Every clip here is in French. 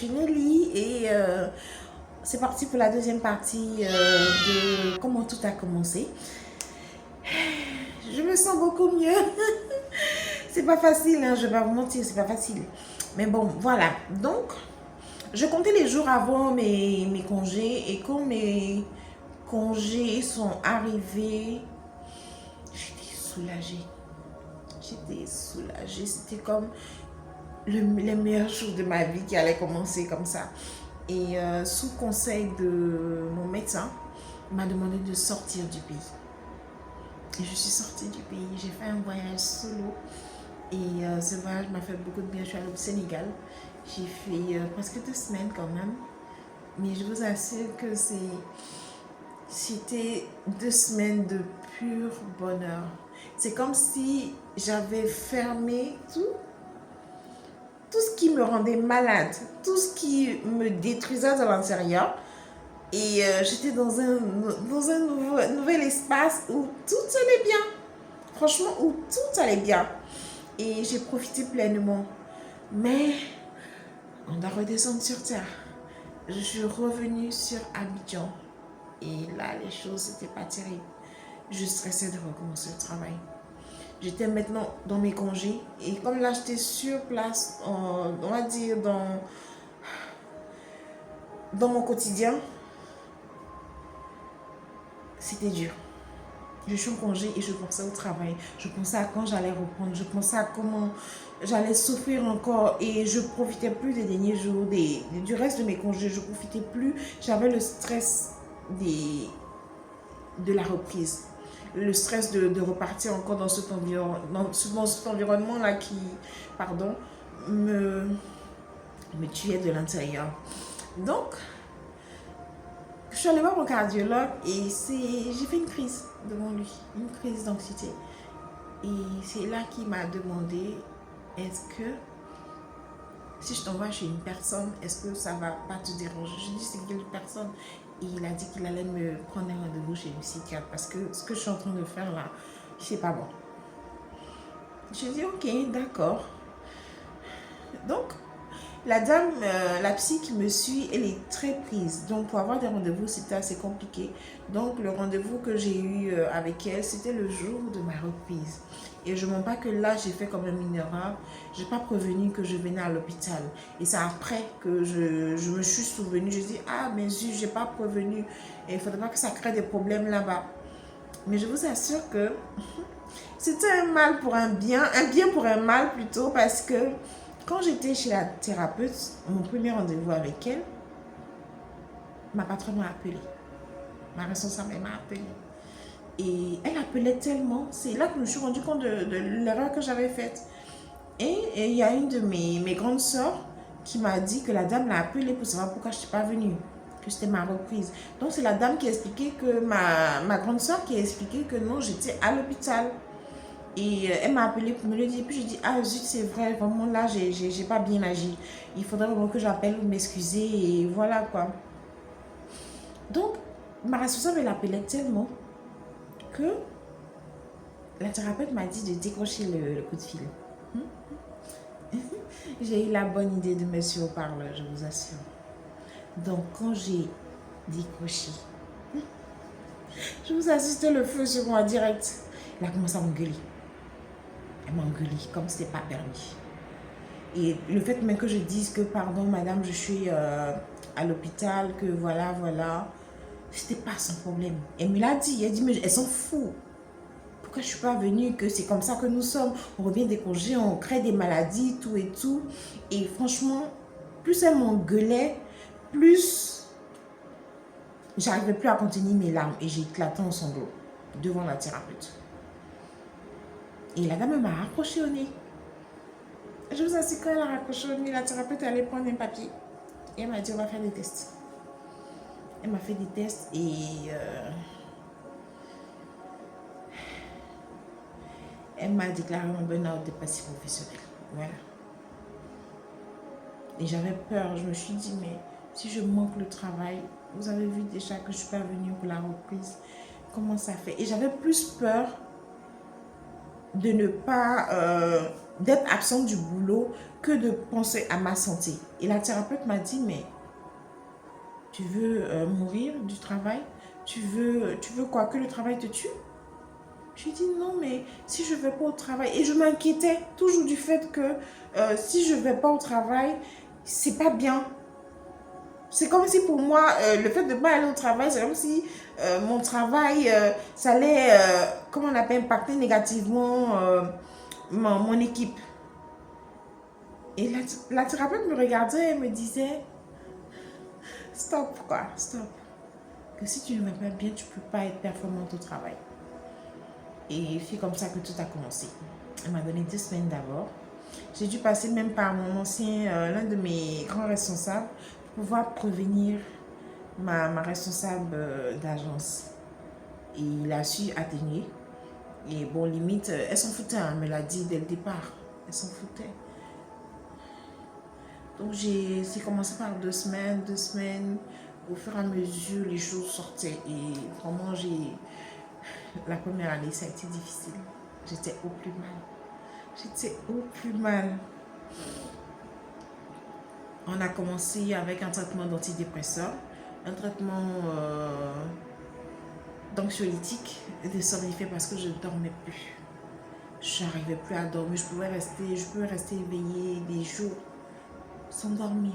suis Nelly et c'est parti pour la deuxième partie de comment tout a commencé. Je me sens beaucoup mieux. C'est pas facile, hein, je vais pas vous mentir, c'est pas facile. Mais bon, voilà. Donc, je comptais les jours avant mes congés et quand mes congés sont arrivés, j'étais soulagée. J'étais soulagée. C'était comme les meilleurs jours de ma vie qui allaient commencer comme ça. Et sous conseil de mon médecin, il m'a demandé de sortir du pays. Et je suis sortie du pays. J'ai fait un voyage solo. Et ce voyage m'a fait beaucoup de bien. Je suis allée au Sénégal. J'ai fait presque 2 semaines quand même. Mais je vous assure que c'était 2 semaines de pur bonheur. C'est comme si j'avais fermé tout ce qui me rendait malade, tout ce qui me détruisait de l'intérieur. Et j'étais dans un nouvel espace où tout allait bien. Franchement, où tout allait bien. Et j'ai profité pleinement. Mais on doit redescendre sur terre. Je suis revenue sur Abidjan. Et là, les choses n'étaient pas terribles. Je stressais de recommencer le travail. J'étais maintenant dans mes congés. Et comme là, j'étais sur place, on va dire dans mon quotidien, c'était dur. Je suis en congé et je pensais au travail. Je pensais à quand j'allais reprendre. Je pensais à comment j'allais souffrir encore. Et je ne profitais plus des derniers jours, du reste de mes congés. Je ne profitais plus. J'avais le stress de la reprise. Le stress de repartir encore dans cet environnement-là qui, pardon, me tuait de l'intérieur. Donc, je suis allée voir mon cardiologue et j'ai fait une crise devant lui, une crise d'anxiété. Et c'est là qu'il m'a demandé, est-ce que si je t'envoie chez une personne, est-ce que ça va pas te déranger? Je dis c'est quelle personne? Et il a dit qu'il allait me prendre un rendez-vous chez une psychiatre parce que ce que je suis en train de faire là, c'est pas bon. Je dis ok, d'accord. Donc, la dame, la psy qui me suit, elle est très prise. Donc, pour avoir des rendez-vous, c'était assez compliqué. Donc, le rendez-vous que j'ai eu avec elle, c'était le jour de ma reprise. Et je ne mens pas que là, j'ai fait quand même une erreur. Je n'ai pas prévenu que je venais à l'hôpital. Et c'est après que je me suis souvenue. Je dis, ah, mais je n'ai pas prévenu. Et il ne faudrait pas que ça crée des problèmes là-bas. Mais je vous assure que c'était un mal pour un bien pour un mal plutôt, parce que quand j'étais chez la thérapeute, mon premier rendez-vous avec elle, ma patronne m'a appelée. Ma responsable m'a appelée. Et elle appelait tellement. C'est là que je me suis rendu compte de l'erreur que j'avais faite. Et il y a une de mes grandes sœurs qui m'a dit que la dame l'a appelée pour savoir pourquoi je n'étais pas venue. Que c'était ma reprise. Donc c'est la dame qui a expliqué que ma grande sœur qui a expliqué que non, j'étais à l'hôpital. Et elle m'a appelé pour me le dire. Puis je dis, ah zut, c'est vrai, vraiment là, j'ai pas bien agi. Il faudrait vraiment que j'appelle pour m'excuser. Et voilà quoi. Donc, ma responsable, elle appelait tellement que la thérapeute m'a dit de décrocher le coup de fil. J'ai eu la bonne idée de me sur haut-parleur, je vous assure. Donc, quand j'ai décroché, je vous assure, c'était le feu sur moi direct. Elle a commencé à m'engueuler. Elle m'a engueulé comme si c'était pas permis. Et le fait même que je dise que, pardon, madame, je suis à l'hôpital, que voilà, c'était pas son problème. Elle me l'a dit. Elle dit, mais elle s'en fout. Pourquoi je suis pas venue? Que c'est comme ça que nous sommes. On revient des congés, on crée des maladies, tout et tout. Et franchement, plus elle m'engueulait, plus j'arrivais plus à contenir mes larmes. Et j'ai éclaté en sanglots devant la thérapeute. Et la dame m'a raccroché au nez. Je vous assure, quand elle a raccroché au nez, la thérapeute allait prendre un papier. Et elle m'a dit, on va faire des tests. Elle m'a fait des tests et elle m'a déclaré mon burn-out de passif professionnel. Voilà. Et j'avais peur. Je me suis dit, mais si je manque le travail, vous avez vu déjà que je ne suis pas venue pour la reprise. Comment ça fait? Et j'avais plus peur de ne pas d'être absente du boulot que de penser à ma santé. Et la thérapeute m'a dit, mais tu veux mourir du travail? Tu veux quoi? Que le travail te tue? Je lui ai dit non, mais si je ne vais pas au travail, et je m'inquiétais toujours du fait que si je ne vais pas au travail, c'est pas bien. C'est comme si pour moi, le fait de ne pas aller au travail, c'est comme si mon travail, ça allait, comment on appelle, impacter négativement mon équipe. Et la thérapeute me regardait et me disait, stop quoi, stop. Que si tu ne vas pas bien, tu ne peux pas être performante au travail. Et c'est comme ça que tout a commencé. Elle m'a donné 2 semaines d'abord. J'ai dû passer même par mon ancien, l'un de mes grands responsables, pour pouvoir prévenir ma responsable d'agence. Et il a su atténuer. Et bon, limite, elle s'en foutait, hein, elle me l'a dit dès le départ. Elle s'en foutait. Donc c'est commencé par 2 semaines, 2 semaines. Au fur et à mesure, les choses sortaient. Et vraiment, la première année, ça a été difficile. J'étais au plus mal. J'étais au plus mal. On a commencé avec un traitement d'antidépresseurs, un traitement d'anxiolytique et de somnifères parce que je ne dormais plus. Je n'arrivais plus à dormir. Je pouvais rester éveillée des jours sans dormir.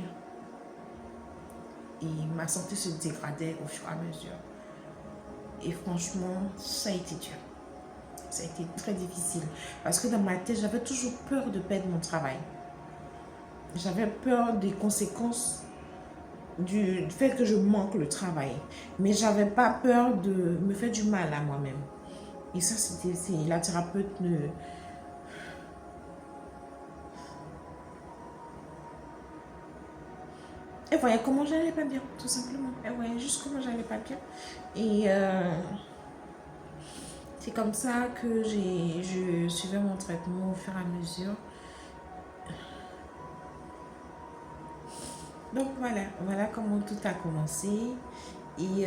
Et ma santé se dégradait au fur et à mesure. Et franchement, ça a été dur. Ça a été très difficile. Parce que dans ma tête, j'avais toujours peur de perdre mon travail. J'avais peur des conséquences du fait que je manque le travail. Mais je n'avais pas peur de me faire du mal à moi-même. Et ça, c'est la thérapeute Elle voyait comment j'allais pas bien, tout simplement. Elle voyait juste comment j'allais pas bien. Et c'est comme ça que je suivais mon traitement au fur et à mesure. Donc voilà comment tout a commencé. Et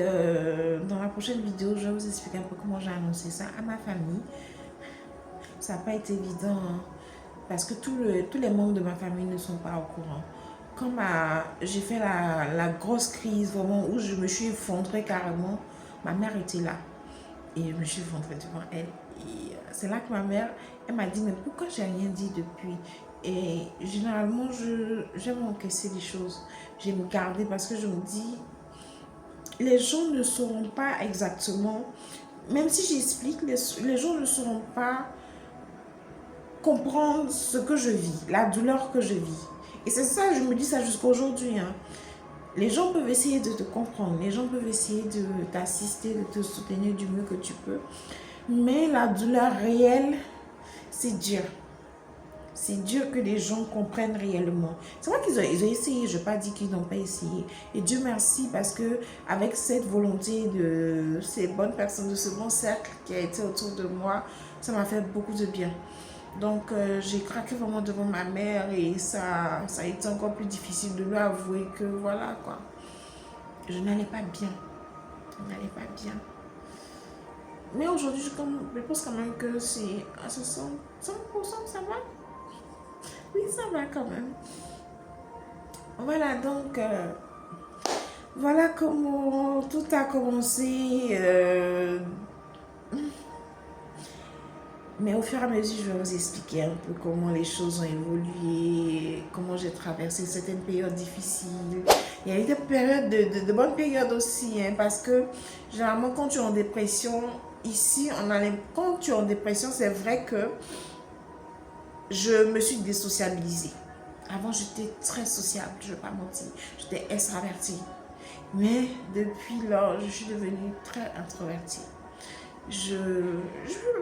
dans la prochaine vidéo, je vais vous expliquer un peu comment j'ai annoncé ça à ma famille. Ça n'a pas été évident, hein, parce que tous les membres de ma famille ne sont pas au courant. Quand j'ai fait la grosse crise, vraiment, où je me suis effondrée carrément, ma mère était là. Et je me suis effondrée devant elle. Et c'est là que ma mère, elle m'a dit, mais pourquoi j'ai rien dit depuis? Et généralement, j'aime encaisser les choses. J'aime garder parce que je me dis, les gens ne sauront pas exactement, même si j'explique, les gens ne sauront pas comprendre ce que je vis, la douleur que je vis. Et c'est ça, je me dis ça jusqu'à aujourd'hui. Hein. Les gens peuvent essayer de te comprendre, les gens peuvent essayer de t'assister, de te soutenir du mieux que tu peux. Mais la douleur réelle, c'est dur. C'est dur que les gens comprennent réellement. C'est vrai qu'ils ont essayé, je n'ai pas dit qu'ils n'ont pas essayé. Et Dieu merci parce que avec cette volonté de ces bonnes personnes, de ce bon cercle qui a été autour de moi, ça m'a fait beaucoup de bien. Donc j'ai craqué vraiment devant ma mère et ça a été encore plus difficile de lui avouer que voilà quoi. Je n'allais pas bien. Je n'allais pas bien. Mais aujourd'hui, je pense quand même que c'est à 60%, ça va. Oui, ça va quand même. Voilà, donc, voilà comment tout a commencé. Mais au fur et à mesure, je vais vous expliquer un peu comment les choses ont évolué, comment j'ai traversé certaines périodes difficiles. Il y a eu des périodes, de bonnes périodes aussi, hein, parce que généralement, quand tu es en dépression, ici, quand tu es en dépression, c'est vrai que je me suis désociabilisée. Avant, j'étais très sociable, je ne vais pas mentir. J'étais extravertie. Mais depuis lors, je suis devenue très introvertie. Je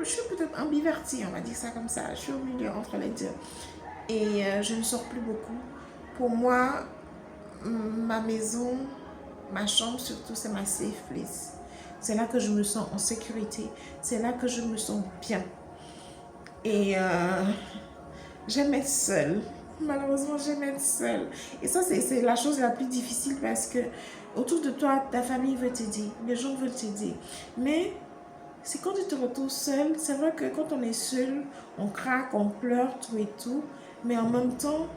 suis peut-être ambivertie, on va dire ça comme ça. Je suis au milieu entre les deux. Et je ne sors plus beaucoup. Pour moi, ma maison, ma chambre surtout, c'est ma safe place. C'est là que je me sens en sécurité. C'est là que je me sens bien. Et j'aime être seule. Malheureusement, j'aime être seule. Et ça, c'est la chose la plus difficile parce que autour de toi, ta famille veut t'aider. Les gens veulent t'aider. Mais c'est quand tu te retrouves seul. C'est vrai que quand on est seul, on craque, on pleure, tout et tout. Mais en même temps,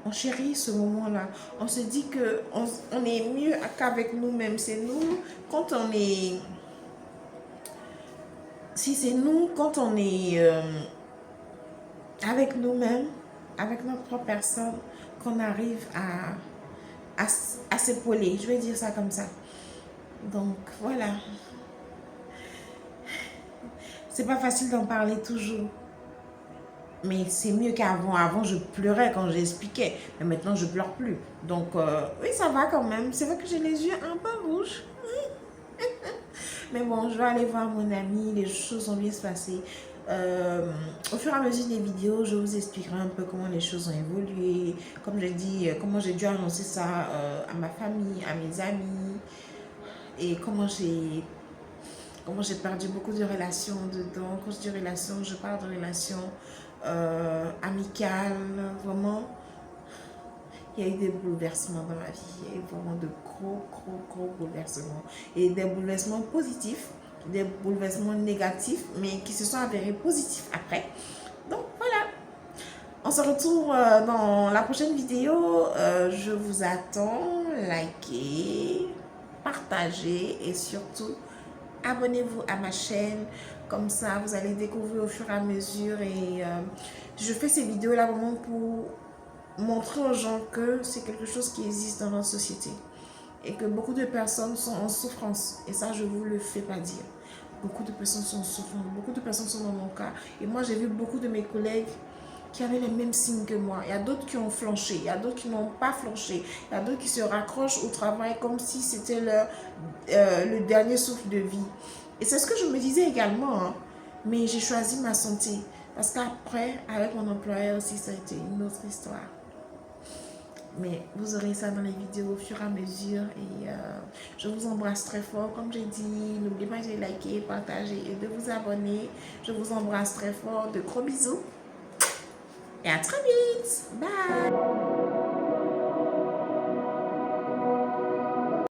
on chérit ce moment-là. On se dit que on est mieux qu'avec nous-mêmes. C'est nous, quand on est... Si c'est nous, quand on est avec nous-mêmes, avec notre propre personne, qu'on arrive à s'épauler. Je vais dire ça comme ça. Donc, voilà. C'est pas facile d'en parler toujours. Mais c'est mieux qu'avant. Avant, je pleurais quand j'expliquais. Mais maintenant, je pleure plus. Donc, oui, ça va quand même. C'est vrai que j'ai les yeux un peu rouges. Mais bon, je vais aller voir mon ami. Les choses vont bien se passer. Au fur et à mesure des vidéos, je vous expliquerai un peu comment les choses ont évolué. Comme j'ai dit, comment j'ai dû annoncer ça à ma famille, à mes amis. Et comment j'ai perdu beaucoup de relations dedans. Quand je dis relations, je parle de relations amicales. Vraiment, il y a eu des bouleversements dans ma vie. Il y a eu vraiment de gros bouleversements. Et des bouleversements positifs, des bouleversements négatifs, mais qui se sont avérés positifs après. Donc voilà. On se retrouve dans la prochaine vidéo. Je vous attends. Likez, partagez et surtout abonnez-vous à ma chaîne. Comme ça, vous allez découvrir au fur et à mesure. Et je fais ces vidéos là vraiment pour montrer aux gens que c'est quelque chose qui existe dans notre société. Et que beaucoup de personnes sont en souffrance. Et ça, je ne vous le fais pas dire. Beaucoup de personnes sont en souffrance. Beaucoup de personnes sont dans mon cas. Et moi, j'ai vu beaucoup de mes collègues qui avaient les mêmes signes que moi. Il y a d'autres qui ont flanché, il y a d'autres qui n'ont pas flanché, il y a d'autres qui se raccrochent au travail comme si c'était le dernier souffle de vie. Et c'est ce que je me disais également, hein. Mais j'ai choisi ma santé. Parce qu'après, avec mon employeur aussi, ça a été une autre histoire. Mais vous aurez ça dans les vidéos au fur et à mesure. Et je vous embrasse très fort. Comme j'ai dit, n'oubliez pas de liker, partager et de vous abonner. Je vous embrasse très fort. De gros bisous. Et à très vite. Bye.